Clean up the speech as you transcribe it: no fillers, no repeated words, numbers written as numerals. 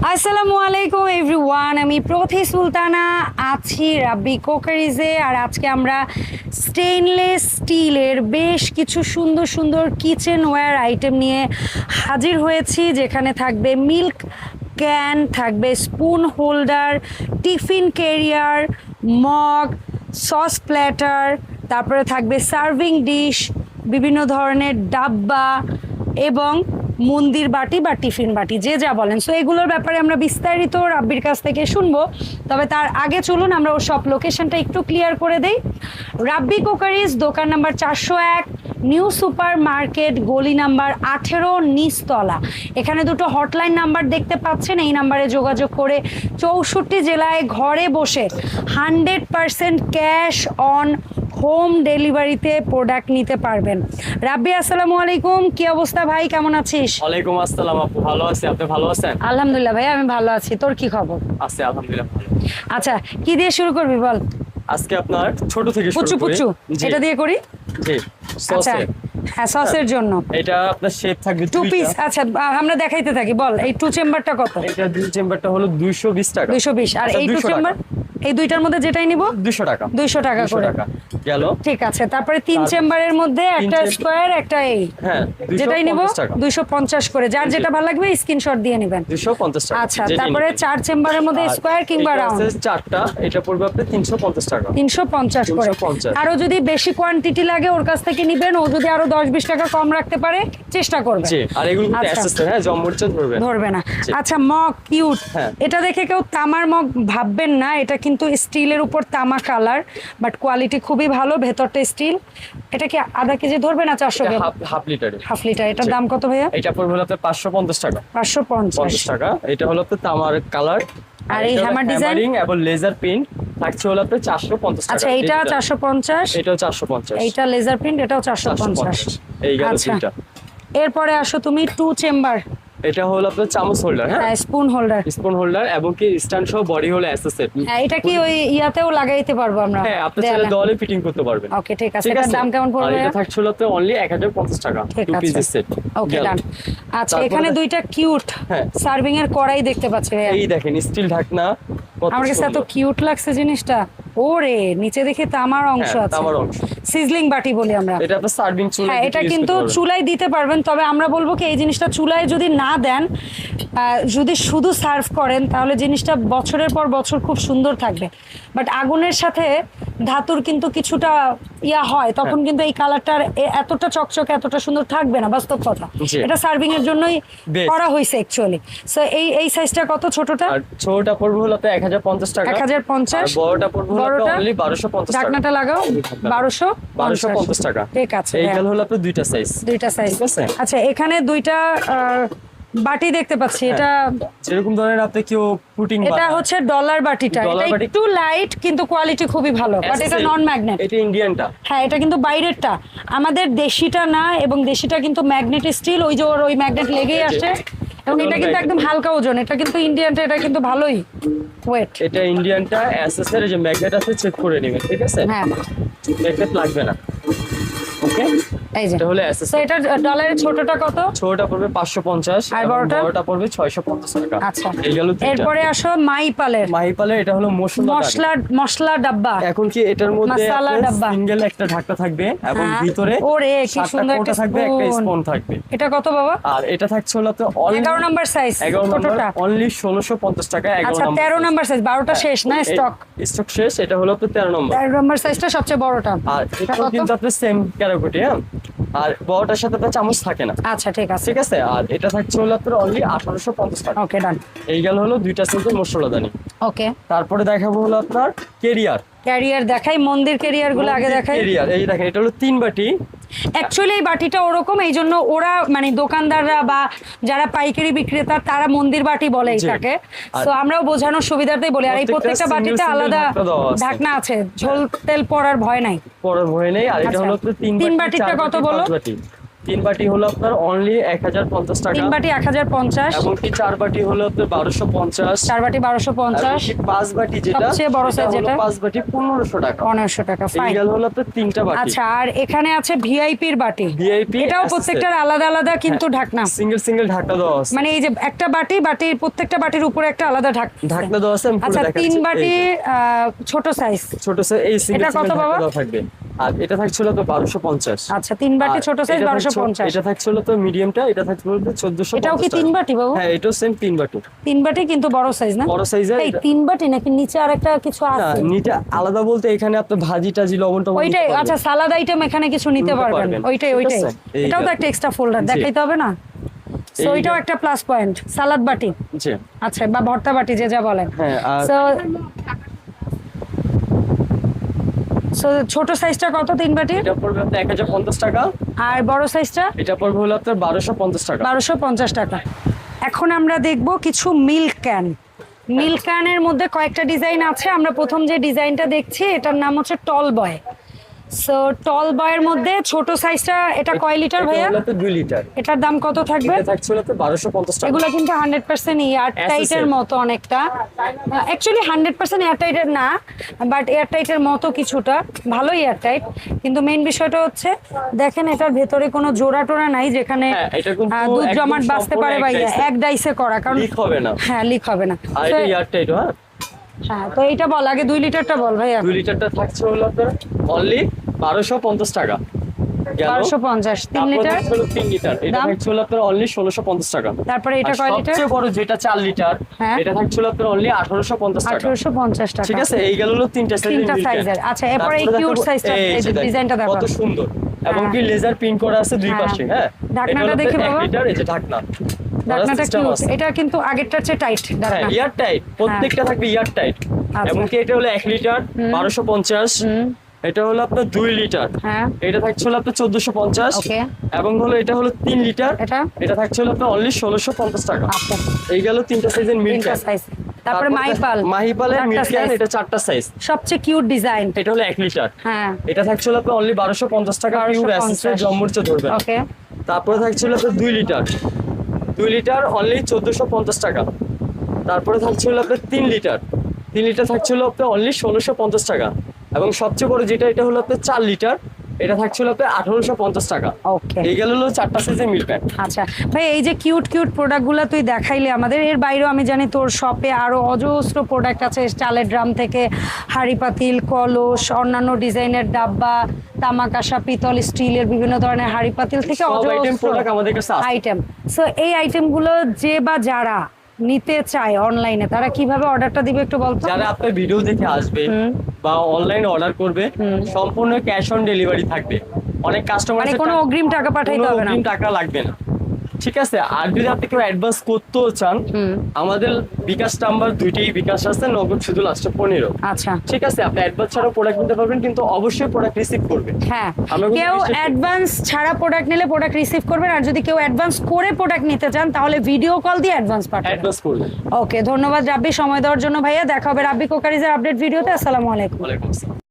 আসসালামু আলাইকুম এভরিওয়ান, আমি প্রথি সুলতানা আছি রাব্বি কোকারিজে। আর আজকে আমরা স্টেইনলেস স্টিলের বেশ কিছু সুন্দর সুন্দর কিচেনওয়্যার আইটেম নিয়ে হাজির হয়েছি, যেখানে থাকবে মিল্ক ক্যান, থাকবে spoon holder, tiffin carrier, mug, sauce platter, তারপরে থাকবে সার্ভিং ডিশ, বিভিন্ন ধরনের ডাব্বা এবং মন্দির বাটি বা টিফিন বাটি, যে যা বলেন। সো এগুলোর ব্যাপারে আমরা বিস্তারিত রাব্বির কাছ থেকে শুনবো। তবে তার আগে চলুন আমরা ওর সব লোকেশনটা একটু ক্লিয়ার করে দেই। রাব্বি কোকারিজ, দোকান নাম্বার 401, নিউ সুপার মার্কেট, গলি নাম্বার 18, নিচতলা। এখানে দুটো হটলাইন নাম্বার দেখতে পাচ্ছেন, এই নাম্বারে যোগাযোগ করে 64 জেলায় ঘরে বসে 100% ক্যাশ অন হোম ডেলিভারিতে প্রোডাক্ট নিতে পারবেন। রাব্বি, আসসালামু আলাইকুম, কি অবস্থা ভাই, কেমন আছিস? ওয়ালাইকুম আসসালাম আপু, ভালো আছি, আপনি ভালো আছেন? আলহামদুলিল্লাহ ভাই, আমি ভালো আছি। তোর কি খবর? আছি আলহামদুলিল্লাহ ভালো। আচ্ছা, কি দিয়ে শুরু করবি বল? আজকে আপনার ছোট থেকে শুরু পুচু করি। পুচু, জি, এটা দিয়ে করি। জি, আচ্ছা, সসে হ্যাঁ, সসের জন্য এটা আপনার শেপ থাকবে টু দুইটা। পিস। আচ্ছা, আমরা দেখাইতে থাকি। বল, এই টু চেম্বারটা কত? এটা দুই চেম্বারটা হলো 220 টাকা। 220। আর আচ্ছা, এই টু 200 টাকা। চেম্বার, এই দুইটার মধ্যে যেটাই নিব 200 টাকা। 200 টাকা 200 করে টাকা গেল। ঠিক আছে। তারপরে তিন চেম্বারের মধ্যে একটা চেম্বার- স্কোয়ার, একটা এই, হ্যাঁ, যেটাই নিব 250 টাকা। 250 করে। যার যেটা ভালো লাগবে স্ক্রিনশট দিয়ে নেবেন। 250 টাকা। আচ্ছা, যেটাই তারপরে নিবেন। চার চেম্বারের মধ্যে আর স্কোয়ার কিংবা এটা রাউন্ড আছে চারটা, এটা পড়বে আপনার 350 টাকা। 350 করে। 350 আরো যদি বেশি কোয়ান্টিটি লাগে ওর কাছ থেকে নিবেন, ও যদি আরো 10-20 টাকা কম রাখতে পারে চেষ্টা করবে। জি, আর এগুলো কিন্তু আচ্ছা। অ্যাসেসরি, হ্যাঁ, জমমরিচা ধরবে না। ধরবে না। জি। আচ্ছা, মগ কিউট। হ্যাঁ। এটা দেখে কেউ তামার মগ ভাববেন না, এটা কিন্তু স্টিলের উপর তামা কালার, বাট কোয়ালিটি খুবই ভালো, ভেতরটা স্টিল। এটা কি আধা কেজি ধরবে না 400 এটা gram? Half litre. Half litre. এটার জি। দাম কত ভাইয়া? এটা পড়বে হলো আপনার 550 টাকা। 550 টাকা। এটা হলো আপনার তামার কালার। আর এই হ্যামার ডিজাইন এবং লেজার প্রিন্ট থাকছে হলো আপনার 450 টাকা। আচ্ছা, এইটা 450, এটাও 450। এইটা লেজার প্রিন্ট, এটাও 450। এই গেল আচ্ছা, তিনটা। এরপরে আসো তুমি টু চেম্বার, এটা হলো আপনার চামচ হোল্ডার, হ্যাঁ, স্পুন হোল্ডার। স্পুন হোল্ডার এবং কি স্ট্যান্ড সহ বডি হলো অ্যাসেসেট। হ্যাঁ, এটা কি ওই ইয়াতেও লাগাইতে পারবো আমরা? হ্যাঁ, আপনি চাইলে দেওয়ালে ফিটিং করতে পারবেন। ওকে, ঠিক আছে। এটার দাম কেমন আর পড়বে? এটা থাকছে হলো আপনার অনলি 1050 টাকা, ঠিক টু আছে। পিসের সেট। ওকে, ডান। আচ্ছা, তারপরে এখানে দুইটা কিউট হ্যাঁ। সার্ভিং এর কড়াই দেখতে পাচ্ছি ভাইয়া। এই দেখেন স্টিল ঢাকনা, কত আমার কাছে এত সুন্দর। কিউট লাগছে জিনিসটা। ওরে, নিচে দেখে তামার অংশ হ্যাঁ, আছে। তামার অংশ। সিজলিং বাটি বলি আমরা। এটা আপনার সার্ভিং চুলা। হ্যাঁ, এটা কিন্তু চুলায় দিতে পারবেন। তবে আমরা বলবো কি, এই জিনিসটা চুলায় যদি না দেন, যদি শুধু সার্ভ করেন, তাহলে জিনিসটা বছরের পর বছর খুব সুন্দর থাকবে। বাট আগুনের সাথে ধাতুর কিন্তু কিছুটা ইয়া হয়, তখন কিন্তু এই কালারটার এতটা চকচকে, এতটা সুন্দর থাকবে না, বাস্তব কথা। জি। এটা সার্ভিং এর জন্যই Best। করা হয়েছে অ্যাকচুয়ালি। সো এই সাইজটা কত? ছোটটা আর ছোটটা পড়বে হলো আপনার 1050 টাকা। 1050। আর বড়টা পড়বে হলো বড়টা? আপনার অনলি 1250 টাকা। ঢাকনাটা লাগাও। 1250 টাকা। ঠিক আছে, এই হ্যাঁ। গেল হলো আপনার দুইটা সাইজ। দুইটা সাইজ। ঠিক আছে। আচ্ছা, এখানে দুইটা বাটি দেখতে পাচ্ছি। হ্যাঁ। এটা যেরকম ধরনের আপনি কেউ পুটিং এটা হচ্ছে ডলার বাটিটা। ডলার এটা বাটি। একটু লাইট কিন্তু কোয়ালিটি খুবই ভালো, বাট এটা নন ম্যাগনেট। এটা ইন্ডিয়ানটা। হ্যাঁ, এটা কিন্তু বাইরেরটা, আমাদের দেশিটা না। এবং দেশিটা কিন্তু ম্যাগনেট স্টিল, ওই যে ওর ওই ম্যাগনেট লেগেই আসে। এবং এটা কিন্তু একদম হালকা ওজন। এটা কিন্তু ইন্ডিয়ানটা, এটা কিন্তু ভালোই ওয়েট। এটা ইন্ডিয়ানটা অ্যাসেসরি যে ম্যাগনেট আছে চেক করে নেবেন, ঠিক আছে? হ্যাঁ, ম্যাগনেট লাগবে না। ওকে, এই যে। এটা হলো তো অ্যাসেসরি। এটা ডলারের ছোটটা কত? ছোটটা পড়বে 550 আর এবং বড়টা? বড়টা পড়বে 650 টাকা। আচ্ছা, এই গেল তিনটা। এরপরে আসো মাইপালের মাহিপালের, এটা হলো মশলা ডাব্বা। এখন কি এটার মধ্যে মাসালা ডাব্বা। সিঙ্গেল একটা ঢাকনা থাকবে এবং হ্যাঁ। ভিতরে ওরে, কি 7টা সুন্দর কোটা একটা থাকবে, একটা spoon। স্পুন থাকবে। এটা কত বাবা? আর এটা থাকছে হলো তো 11 নাম্বার সাইজ, 11 নম্বর ছোটটা। অনলি 1650 টাকা। 11 আচ্ছা, নম্বর 13 নাম্বার সাইজ। 12টা শেষ না স্টক? স্টক শেষ। এটা হলো তো 13 নম্বর। 13 নাম্বার সাইজটা সবচেয়ে বড়টা। আর এটা এটাও কত? কিন্তু আপনার সেম ক্যারাকোটি, হ্যাঁ। আর বড়টার সাথে আপনার চামচ থাকে না, আচ্ছা, ঠিক আছে। ঠিক আছে। আর এটা থাকছে হলো আপনার অনলি 1850 টাকা। ওকে, ডান। এই গেল হলো দুইটা সেন্টের মশলাদানি। ওকে, তারপরে দেখাবো হলো আপনার কেরিয়ার। ক্যারিয়ার দেখাই, মন্দির ক্যারিয়ার গুলো আগে দেখাই। কেরিয়ার, এই দেখেন, এটা হলো 3 বাটি। অ্যাকচুয়ালি এই বাটিটা ওরকম, এই জন্য ওরা মানে দোকানদাররা বা যারা পাইকারি বিক্রেতা তারা মন্দির বাটি বলে জি। এটাকে। আর তো আমরাও বোঝানোর সুবিধার্থেই বলি। আর এই প্রত্যেকটা প্রত্যেকটা বাটিতে single আলাদা ঢাকনা দেওয়া আছে। ঢাকনা আছে, ঝোল তেল পড়ার ভয় নাই। পরের ভয় নেই। আর এটা আচ্ছা। হলো আপনার 3 তিন বাটি, বাটিটা 4 কত বাটি, বলো? 5 বাটি। 3 বাটি হলো আপনার অনলি 1050 টাকা। 3 বাটি 1050, এবং কি 4 বাটি হলো আপনার 1250। 4 বাটি 1250, 5 বাটি যেটা সবচেয়ে বড় সাইজ যেটা 5 বাটি 1500 টাকা। 1500 টাকা, এই ফাইন। গেল হলো আপনার 3টা বাটি। আচ্ছা, আর এখানে আছে ভিআইপির বাটি। VIP এটাও প্রত্যেকটার আলাদা আলাদা কিন্তু ঢাকনা, সিঙ্গেল ঢাকনা দেওয়া আছে। মানে এই যে একটা বাটির প্রত্যেকটা বাটির উপরে একটা আলাদা ঢাকনা দেওয়া আছে। আমি পুরো আচ্ছা, দেখাচ্ছি। 3 বাটি ছোট সাইজ, ছোট সাইজ এই সিঙ্গেল এটা কত বাবা? দেওয়া থাকবে। আর এটা থাকছিল তো 1250। আচ্ছা, 3 বাটি ছোট সাইজ 1250। এটা থাকছিল তো মিডিয়ামটা, এটা থাকছিল তো 1450। এটাও কি 3 বাটি বাবু? হ্যাঁ, এটাও সেম 3 বাটি। 3 বাটি কিন্তু বড় সাইজ না? বড় সাইজের। এই 3 বাটি নাকি নিচে আরেকটা কিছু না, আছে? নিচে আলাদা বলতে এখানে আপনি ভাজি টাজি লবণ টবণ ওইটাই, নিতে পারবেন। আচ্ছা, সালাদ আইটেম এখানে কিছু নিতে নিতে পারবেন, পারবেন। ওইটাই। ঠিক আছে? এই এটাও তো যে। একটা এক্সট্রা ফোল্ডার জি। দেখাইতে হবে না? সো এই ওইটাও যে। একটা প্লাস পয়েন্ট, সালাদ বাটি। জি। আচ্ছা, বা ভর্তা বাটি যে যা বলেন। হ্যাঁ, আর সো ছোট সাইজটা কত 3 বাটি? এটা পড়বে আপনার 1050 টাকা। আর বড় সাইজটা এটা পড়বে হলো আপনার 1250 টাকা। 1250 টাকা। এখন আমরা দেখব কিছু মিল্ক ক্যান। মিল্ক ক্যানের মধ্যে কয়েকটা ডিজাইন আছে। আমরা প্রথম যে ডিজাইনটা দেখছি এটার নাম হচ্ছে টল বয়। সো টল বয়ের মধ্যে ছোট সাইজটা, এটা কয় লিটার ভাইয়া? এটা হলো আপনার 2 লিটার। এটার দাম কত থাকবে? এটা থাকছিল তো 1250 টাকা। এগুলো কিন্তু 100% এয়ার টাইটের মতো অনেকটা, অ্যাকচুয়ালি 100% এয়ার টাইটের না, বাট এয়ার টাইটের মতো কিছুটা, ভালো এয়ার টাইট। কিন্তু মেইন বিষয়টা হচ্ছে দেখেন এটার ভেতরে কোনো জোড়া টোড়া নাই যেখানে হ্যাঁ, এটা কিন্তু দুধ একদম জমাট বাঁচতে সম্পূর্ণ পারে, বা এক ডাইসে। এক ডাইসে করা, কারণ লিক হবে না। হ্যাঁ, লিক হবে না। আর এটা এয়ারটাইট। হ্যাঁ, হ্যাঁ, তো এইটা বল আগে, 2 লিটারটা বল ভাইয়া। 2 লিটারটা থাকছে হলো আপনার অনলি 1250 টাকা। গেল 1250। 3 তারপর লিটার থাকছে হলো 3 লিটার। এটা দাম? থাকছে হলো আপনার অনলি 1650 টাকা। তারপরে এটা আর কয় লিটার? সবচেয়ে বড় যেটা 4 লিটার, হ্যাঁ। এটা থাকছে হলো আপনার অনলি 1850 টাকা। 1850 টাকা। ঠিক আছে, এই গেল হলো তিনটা তিনটা সাইজের। আচ্ছা, এরপরে এই কিউট সাইজটা, এই ডিজাইনটা দেখো কত সুন্দর, এবং হ্যাঁ। কি লেজার প্রিন্ট করা আছে দুই হ্যাঁ। পাশে। হ্যাঁ, ঢাকনাটা দেখি বাবা। 1 লিটার, এই যে ঢাকনা। ঢাকনাটা system কিউট, আছে। এটা কিন্তু আগেরটার চেয়ে টাইট হ্যাঁ, ঢাকনা। এয়ার টাইট, প্রত্যেকটা থাকবে এয়ার টাইট। আচ্ছা। এবং কি এটা হলো 1 লিটার 1250। এটা হলো আপনার 2 লিটার। হ্যাঁ, এটা থাকছে হলো আপনার 1450। ওকে। এবং হলো এটা হলো 3 লিটার। এটা এটা থাকছে হলো আপনার অনলি 1650 টাকা। আচ্ছা, এই গেল তিনটা সাইজের মিল্ক তিনটা সাইজ। তারপরে মাহিপালের মিল্ক ক্যান, size। এটা 4টা সাইজ। সবচেয়ে কিউট ডিজাইন। এটা হলো 1 লিটার। হ্যাঁ, এটা থাকছে হলো আপনার অনলি 1250 টাকা। পিওর 1250 অ্যাসিস্ট্যান্ট জম্মুরচে ধরবেন। ওকে। তারপরে থাকছে হলো আপনার 2 লিটার। 2 লিটার অনলি 1450 টাকা। তারপরে থাকছে হলো আপনার 3 লিটার। 3 লিটার থাকছে হলো আপনার অনলি 1650 টাকা। এবং সবচেয়ে বড় যেটা, এটা হলো আপনার 4 লিটার। এটা থাকছে হলো আপনার 1850 টাকা। ওকে। এই গেল হলো 4টা সাইজের মিল্ক প্যাক। আচ্ছা ভাই, এই যে কিউট প্রোডাক্টগুলো তুই দেখাইলি আমাদের, এর বাইরেও আমি জানি তোর শপে আরো অজস্র প্রোডাক্ট আছে, চালের ড্রাম থেকে হাঁড়ি পাতিল, কলস, অন্যান্য ডিজাইনের ডাব্বা, তামাকাশা, পিতল, স্টিলের বিভিন্ন ধরনের হাঁড়ি পাতিল থেকে সব আইটেম অজস্র প্রোডাক্ট আমাদের কাছে আছে। আইটেম। সো এই আইটেমগুলো যে বা যারা নিতে চায় অনলাইনে, তারা কিভাবে অর্ডারটা দিবে একটু বলতো? যারা আপনার ভিডিও দেখে আসবে বা অনলাইনে অর্ডার করবে, সম্পূর্ণ ক্যাশ অন ডেলিভারি থাকবে। অনেক কাস্টমার মানে কোনো অগ্রিম টাকা পাঠাইতে হবে না? অগ্রিম টাকা লাগবে না। ঠিক আছে, আর যদি আপনি কেউ অ্যাডভান্স করতেও চান, আমাদের বিকাশ নাম্বার 2টি বিকাশ আছে, নগদ শুধু লাস্টে 15। আচ্ছা, ঠিক আছে, আপনি অ্যাডভান্স ছাড়াও প্রোডাক্ট নিতে পারবেন, কিন্তু অবশ্যই প্রোডাক্ট রিসিভ করবেন। হ্যাঁ, আমরা কিন্তু কেউ বিশেষ- অ্যাডভান্স ছাড়া প্রোডাক্ট নিলে প্রোডাক্ট রিসিভ করবেন, আর যদি কেউ অ্যাডভান্স করে প্রোডাক্ট নিতে চান তাহলে ভিডিও কল দিয়ে অ্যাডভান্স পাঠাবেন। অ্যাডভান্স করবেন। ওকে, ধন্যবাদ রাব্বি সময় দেওয়ার জন্য ভাইয়া। দেখা হবে রাব্বি কোকারিজের আপডেট ভিডিওতে। আসসালামু আলাইকুম। ওয়ালাইকুম আসসালাম।